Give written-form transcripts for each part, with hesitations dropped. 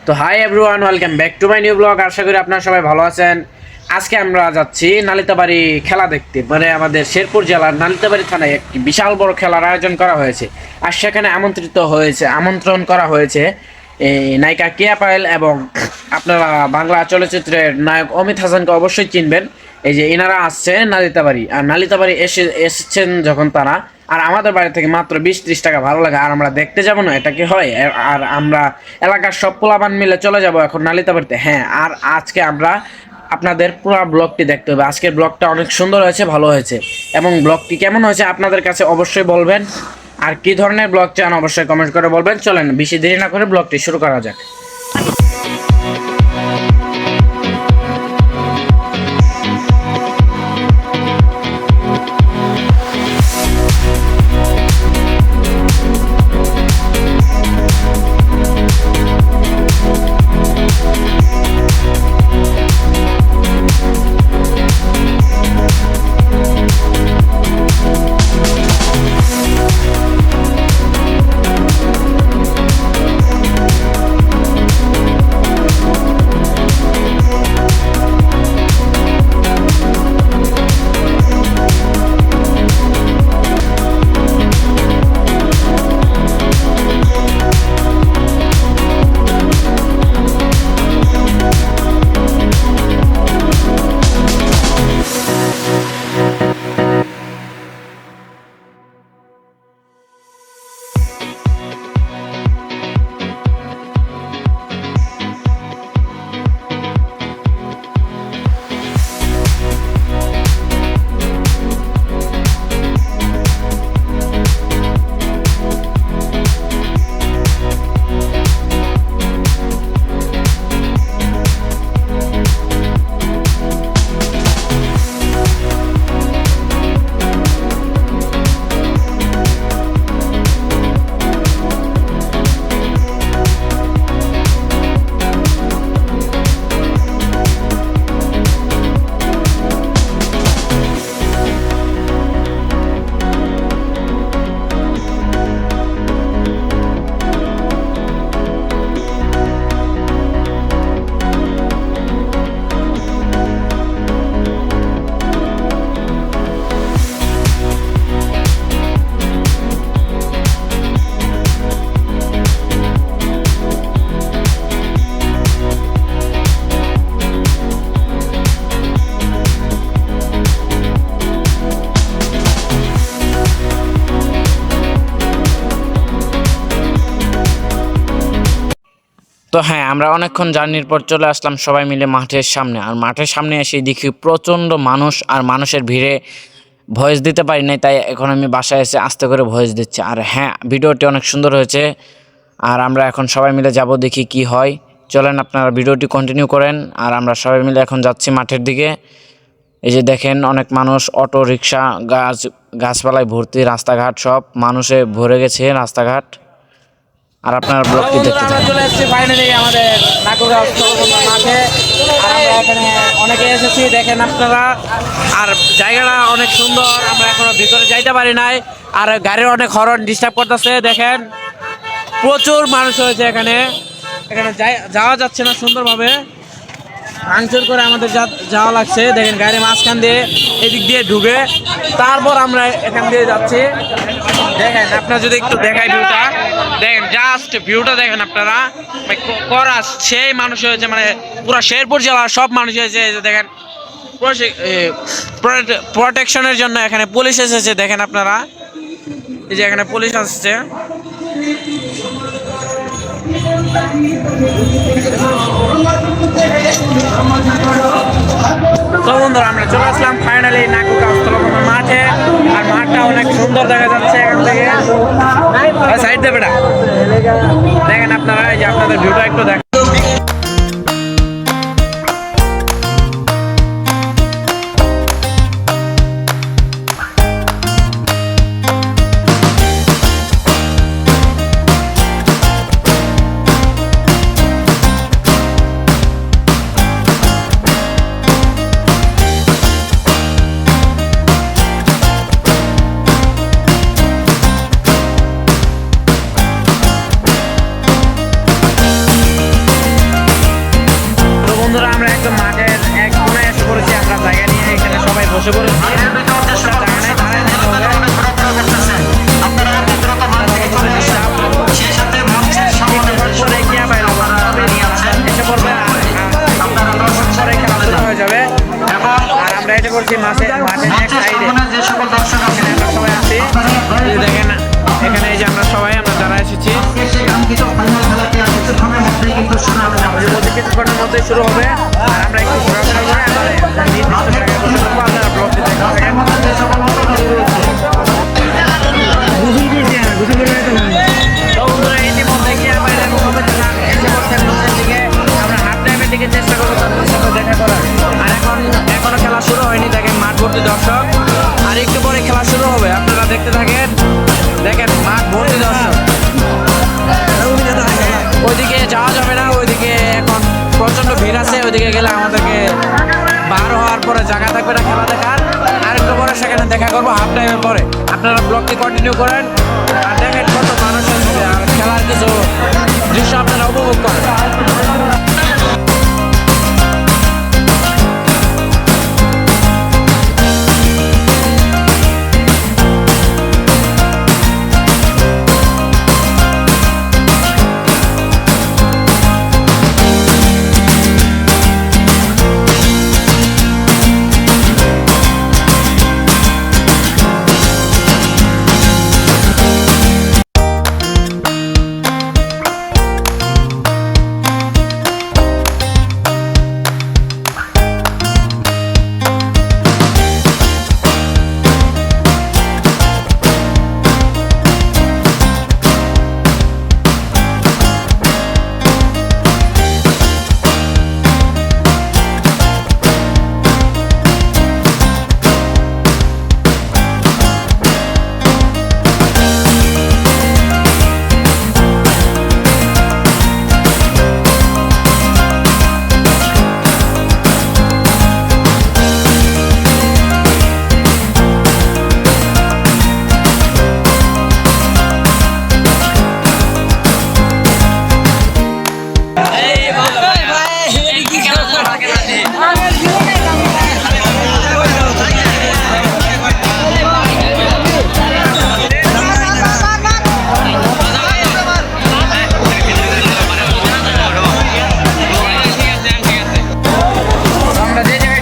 তো hi everyone, welcome back to my new blog. আশা করি আপনারা সবাই ভালো আছেন। আজকে আমরা যাচ্ছি নালিতাবাড়ি খেলা দেখতে, মানে আমাদের শেরপুর জেলার নালিতাবাড়ি থানায় একটি বিশাল বড় খেলার আয়োজন করা হয়েছে। আর সেখানে আমন্ত্রণ করা হয়েছে এই নায়িকা কেয়া পায়েল এবং আপনারা বাংলা চলচ্চিত্রের নায়ক অমিত হাসানকে অবশ্যই চিনবেন। এই যে এনারা আসছে নালিতাবাড়ি, আর নালিতাবাড়ি এসেছেন যখন তারা, আর আমাদের বাড়ি থেকে মাত্র 20-30 টাকা ভালো লাগে, আর আমরা দেখতে যাবো না, এটা কি হয়? আর আমরা এলাকার সব পোলাপান মিলে চলে যাব এখন নালিতাবাড়িতে। হ্যাঁ, আর আজকে আমরা আপনাদের পুরো ব্লগটি দেখতে হবে। আজকের ব্লগটা অনেক সুন্দর হয়েছে, ভালো হয়েছে, এবং ব্লগটি কেমন হয়েছে আপনাদের কাছে অবশ্যই বলবেন। আর কি ধরনের ব্লগ চান অবশ্যই কমেন্ট করে বলবেন। চলেন বেশি দেরি না করে ব্লগটি শুরু করা যাক। তো হ্যাঁ, আমরা অনেকক্ষণ জার্নির পর চলে আসলাম সবাই মিলে মাঠের সামনে। আর মাঠের সামনে এসে দেখি প্রচণ্ড মানুষ, আর মানুষের ভিড়ে ভয়েস দিতে পারি নাই, তাই এখন আমি বাসায় এসে আস্তে করে ভয়েস দিচ্ছি। আর হ্যাঁ, ভিডিওটি অনেক সুন্দর হয়েছে। আর আমরা এখন সবাই মিলে যাব, দেখি কি হয়। চলেন আপনারা ভিডিওটি কন্টিনিউ করেন। আর আমরা সবাই মিলে এখন যাচ্ছি মাঠের দিকে। এই যে দেখেন, অনেক মানুষ, অটো রিক্সা, গাছপালায় ভর্তি, রাস্তাঘাট সব মানুষে ভরে গেছে রাস্তাঘাট। আর আপনার ব্লগটি দেখতে থাকুন। চলে এসেছি ফাইনালি আমাদের নাকুরগাঁও মাঠে। আর আমরা এখানে অনেকে এসেছি, দেখেন আপনারা। আর জায়গাটা অনেক সুন্দর, আমরা এখনো ভিতরে যাইতে পারি নাই। আর গাড়ির অনেক হর্ন ডিস্টার্ব করতেছে। দেখেন প্রচুর মানুষ হয়েছে এখানে, যাওয়া যাচ্ছে না সুন্দরভাবে, ভাঙচুর করে আমাদের যাওয়া লাগছে। দেখেন গাড়ি মাঝখান দিয়ে এদিক দিয়ে ঢুকে, তারপর আমরা এখান দিয়ে যাচ্ছি। দেখেন আপনারা যদি একটু দেখাই ভিউটা, দেখেন জাস্ট ভিউটা দেখেন আপনারা। করা সেই মানুষ হয়েছে, মানে পুরো শেরপুর জেলার সব মানুষ হয়েছে। দেখেন প্রোটেকশনের জন্য এখানে পুলিশ এসেছে। দেখেন আপনারা, এই যে এখানে পুলিশ আসছে। তো বন্ধুরা, আমরা চলে আসলাম ফাইনালি নাকুরগাঁও মাঠে। আর মাঠটা অনেক সুন্দর দেখা যাচ্ছে এখান থেকে। সাইড দেবে না, দেখেন আপনারা, এই যে আপনাদের ভিউটা একটু দেখেন। বসে পড়েছি। দেখেন এখানে এই যে আমরা সবাই যারা এসেছি কিছুক্ষণের মধ্যে শুরু হবে। আর আমরা একটু ঘোরাফেরা করে নির্দিষ্ট জায়গায় বসে থাকবো। আপনারা ব্লগটি দেখতে থাকেন। ইতিমধ্যে গিয়ে আমরা হাফ টাইমের দিকে চেষ্টা করবো তাদের সাথে দেখা করার। আর এখনো খেলা শুরু হয়নি। দেখেন মাঠ ভর্তি দর্শক, আর একটু পরে খেলা শুরু হবে। আপনারা দেখতে থাকেন। দেখেন মাঠ ভর্তি দর্শক। ওইদিকে যাওয়া যাবে না, ওইদিকে এখন প্রচন্ড ভিড় আছে। ওইদিকে গেলে আমাদেরকে বার হওয়ার পরে জায়গা থাকবে না খেলা দেখার। আর একটু পরে সেখানে দেখা করবো হাফ টাইমের পরে। আপনারা ব্লগটি কন্টিনিউ করেন আর দেখেন কত মানুষ আসছে আর খেলার কিছু দৃশ্য আপনারা উপভোগ করেন।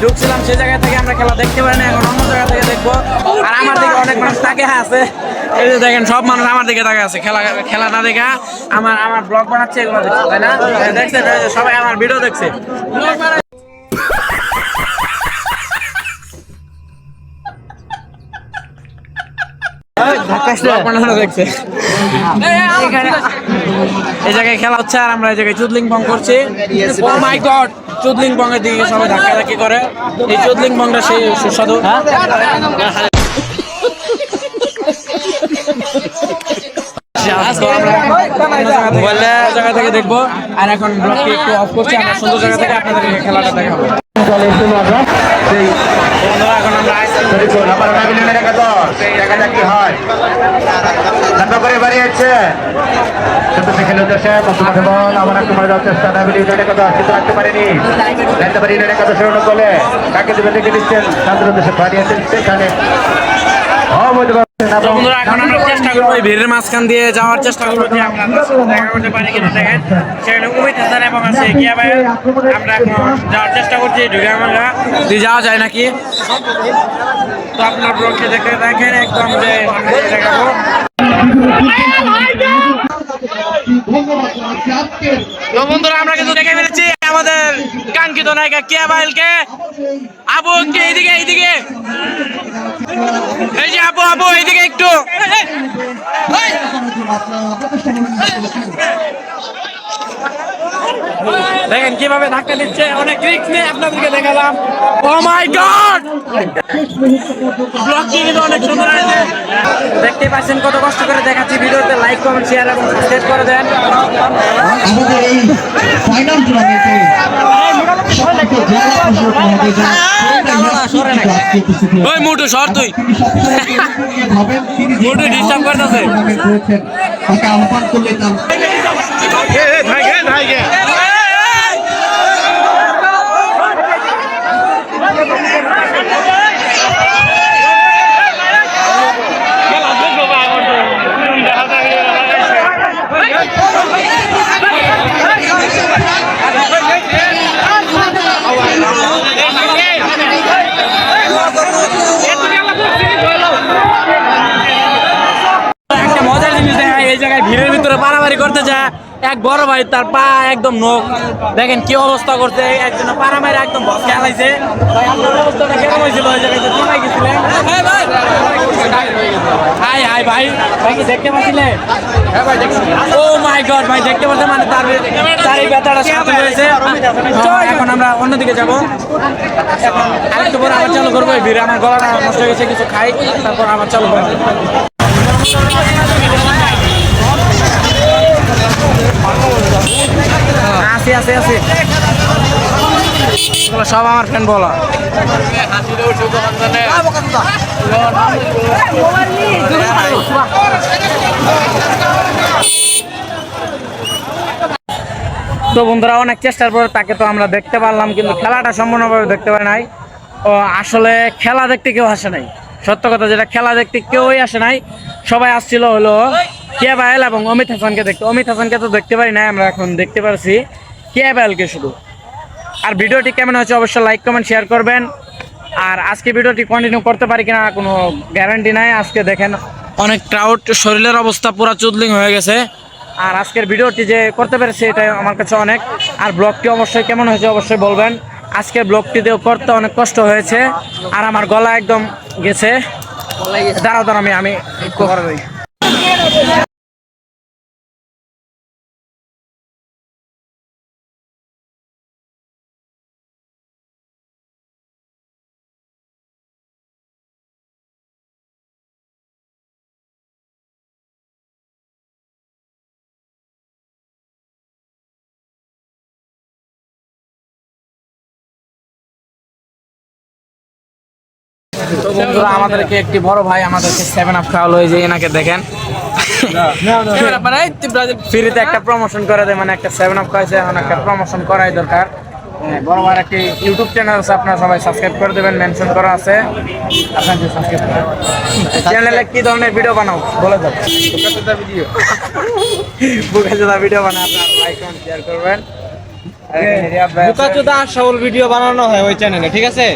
ঢুকছিলাম সেই জায়গা থেকে আমরা খেলা দেখতে পারি না, এখন অন্য জায়গা থেকে দেখবো। আর আমার দিকে অনেক মানুষ তাকে আছে, এই যে দেখেন সব মানুষ আমার দিকে তাকে আছে। খেলা না দেখা আমার ব্লগ বানাচ্ছে, এগুলো দেখছে তাই না? দেখছে সবাই আমার ভিডিও দেখছে। এই জায়গায় খেলা হচ্ছে আর আমরা এই জায়গায় চুদলিং পং করছি। ও মাই গড, চুদলিং পং এর দিকে সবাই ধাক্কাধাক্কি করে। এই চুদলিং পংটা সেই সুস্বাদু। জায়গা থেকে দেখবো। আর এখন ব্লগটি একটু অফ করছি, আমরা সুন্দর জায়গা থেকে আপনাদেরকে খেলাটা দেখাবো। এখন আমরা বন্ধুরা এখন আমরা চেষ্টা করবো এই ভিড়ের মাঝখান দিয়ে যাওয়ার চেষ্টা করবো যে আমরা দেখা করতে পারি কিনা। দেখেন সেখানে উমিত হাসান এবং আছে কিয়া ভাই, আমরা এখন যাওয়ার চেষ্টা করছি ঢুকামাঙ্গা দিয়ে যাওয়া যায় নাকি। তো আপনার ব্লগটি দেখে দেখেন একদম যে দেখাবো। তো বন্ধুরা আমরা কিন্তু দেখে ফেলেছি আমাদের কাঙ্ক্ষিত নায়িকা কিয়া ভাইকে। আবু এইদিকে এইদিকে, এই যে আপু আপু এইদিকে একটু। দেখেন কিভাবে ধাক্কা দিচ্ছে, অনেক রিস্ক নিয়ে আপনাদেরকে দেখালাম। ও মাই গড, ব্লগটি কিন্তু অনেক সুন্দর হয়েছে। দেখতে পাচ্ছেন কত কষ্ট করে দেখাচ্ছি। ভিডিওতে লাইক কমেন্ট শেয়ার এবং সাবস্ক্রাইব করে দেন। আমাদের এই ফাইনাল টুর্নামেন্টে ওই মুটু সর তুই, মুটু ডিস্টার্ব করতেছে। তাকে আহ্বান করলে মারামারি করতে যায় এক বড় ভাই তার পা একদম নখ দেখেন কি অবস্থা করছে একজন পাড়া মারে একদম বস খেলাইছে ভাই আপনার অবস্থাটা কেমন হয়েছিল ওই জায়গায় কোথায় গেছিলেন হাই হাই ভাই ভাই কি দেখতে পাচ্ছিলে ও মাই গড ভাই দেখতে পাচ্ছেন মানে তার এই ব্যথাটা সাথে হয়েছে এখন আমরা অন্যদিকে যাব এখন আরেকটু পরে আবার চালু করবো এই ভিড়ে আমার গলাটা নষ্ট হয়ে গেছে কিছু খাই তারপর আবার চালু করবো আছে আছে আছে সব আমার ফ্রেন্ড বলা তো বন্ধুরা অনেক চেষ্টার পর তাকে তো আমরা দেখতে পারলাম কিন্তু খেলাটা সম্পূর্ণভাবে দেখতে পাই নাই ও আসলে খেলা দেখতে কেউ আসে নাই সত্য কথা যেটা খেলা দেখতে কেউই আসে নাই সবাই আসছিল হলো কেবাইল এবং অমিত হাসানকে দেখতে অমিত হাসানকে তো দেখতে পারি নাই আমরা এখন দেখতে পারছি কেবাইলকে শুধু আর ভিডিওটি কেমন হয়েছে অবশ্যই লাইক কমেন্ট শেয়ার করবেন আর আজকে ভিডিওটি কন্টিনিউ করতে পারি কিনা কোনো গ্যারান্টি নাই আজকে দেখেন অনেক ক্রাউড শরীরের অবস্থা পুরো চুদলিং হয়ে গেছে আর আজকের ভিডিওটি যে করতে পেরেছি এটা আমার কাছে অনেক আর ব্লগটি অবশ্যই কেমন হয়েছে অবশ্যই বলবেন আজকের ব্লগটিতেও করতে অনেক কষ্ট হয়েছে আর আমার গলা একদম গেছে দাঁড়াও আমি করে দিই তো বন্ধুরা আমাদেরকে একটি বড় ভাই আমাদেরকে 7 আপ খাওয়ালো এই যে এনাকে দেখেন ফ্রিতে একটা প্রমোশন করে দেয় মানে একটা 7 আপ খাইছে এখন একটা প্রমোশন করাই দরকার বড় ভাই একটি ইউটিউব চ্যানেল আছে আপনারা সবাই সাবস্ক্রাইব করে দেবেন মেনশন করা আছে আপনারা সাবস্ক্রাইব করেন চ্যানেলে কি ধরনের ভিডিও বানাও বলে দাও বুকাচোদা ভিডিও বানাও আপনারা লাইক কমেন্ট শেয়ার করবেন বুকাচোদা সবল ভিডিও বানানো হয় ওই চ্যানেলে ঠিক আছে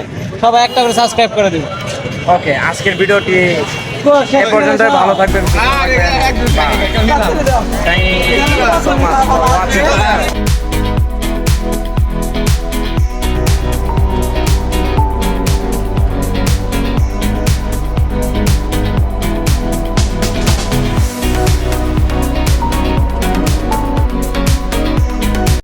সবাই একটা করে সাবস্ক্রাইব করে দিন ওকে আজকের ভিডিওটি এ পর্যন্ত ভালো থাকবেন thank you so much for watching